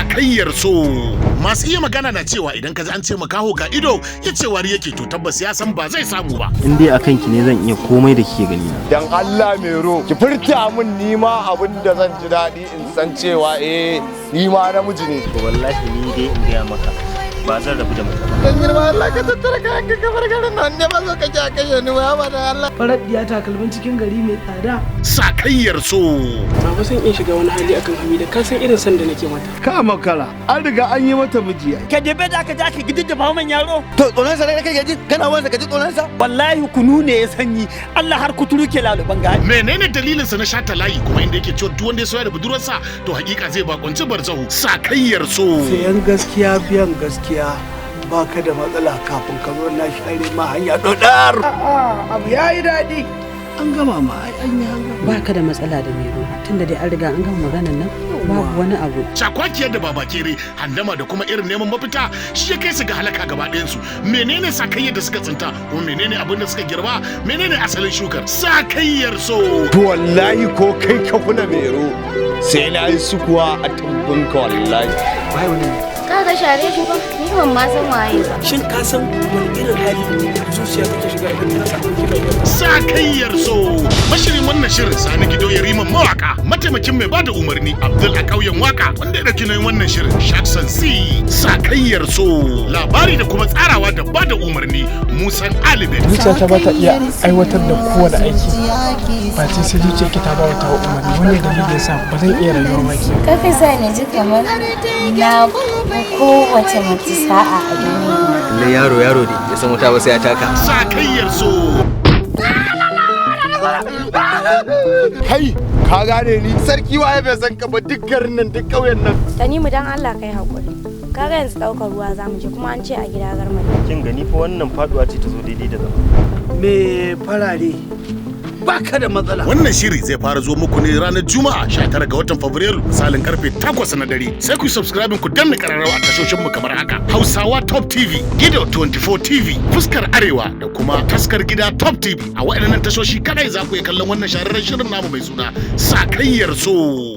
sakayyar so. Masu iya magana na cewa idan ka ji an ce makaho ga ido ya ce wari yake to tabbas ya san ba zai samu ba. In dai akan ki ne zan iya komai da kike gani na. Dan Allah Mero ki furta min nima abin da zan ji daɗi in san cewa ni ma namiji ne. Wallahi ni dai in gaya maka ba zan rabu da mutum. Dan girma Allah ka tattara ka hanka kamar garin nan ne ba zo ka ji akai ya nuwa ba da Allah. Farar diya takalmin cikin gari mai tsada. Sakayyar so. Ba san in shiga wani hali akan Hamida ka san irin san da nake mata. Ka makara an riga an yi mata miji. Ka debe da aka je aka gidin da fahimin yaro. To tsoron sa ne kake ji kana wansa ka ji tsoron sa. Wallahi kunu ne ya sanyi Allah har kuturu ke laluban gari. Menene dalilin sa na shata layi kuma inda yake cewa duk wanda ya soya da budurwarsa to hakika zai bakunci barzahu. Sakayyar so. Sayan gaskiya biyan gaskiya. Ba ka da matsala kafin ka zo na share ma hanya dodar. Abu yayi daɗi. An gama ma an yi hanga. Ba ka da matsala da Mero tunda dai an riga an gama maganar nan babu wani abu. Cakwakiyar da babakere handama da kuma irin neman mafita shi ya kai su ga halaka gaba ɗayan su. Menene sakayyar da suka tsinta kuma menene abin da suka girba menene asalin shukar sakayyar so. To wallahi ko kai ka kuna Mero sai na yi sukuwa a tumbin ka wallahi. Bai wani Kaga share shi ba, ni ban ma san waye ba. shin ka san wani irin hali zuciya take shiga idan ta samu kira. Sakayyar so. Mashirin wannan shirin Sani Gido ya riman mawaka mataimakin mai bada umarni Abdul a ƙauyen waka wanda ya ɗauki nauyin wannan shirin Shakson C. Sakayyar so. Labari da kuma tsarawa da bada umarni Musan Alibet. Zuciya ta bata iya aiwatar da kowane aiki ba ce sai zuciya ki ta ba wata umarni wannan dalili yasa ba zan iya rayuwa ba ki. Kaka sa ni ji kamar na kowace mace sa'a a duniya. Le yaro ne ya san wuta ba sai ya taka. Sakayyar so. Kai ka gane ni sarki waye bai san ka ba duk garin nan duk ƙauyen nan. Tanimu dan Allah kai hakuri. Kaga yanzu daukar ruwa zamu je kuma an ce a gida garma. Kin gani fa wannan faduwa ce ta zo daidai da zama. Me farare baka da matsala. Wannan shiri zai fara zo muku ne ranar Juma'a 19 ga watan Fabrairu misalin karfe 8 na dare. Sai ku subscribe ku danna kararrawa a tashoshin mu kamar haka. Hausawa Top TV, Gido 24 TV, Fuskar Arewa da kuma Taskar Gida Top TV. A waɗannan tashoshi kadai za ku iya kallon wannan shahararren shirin namu mai suna Sakayyar so.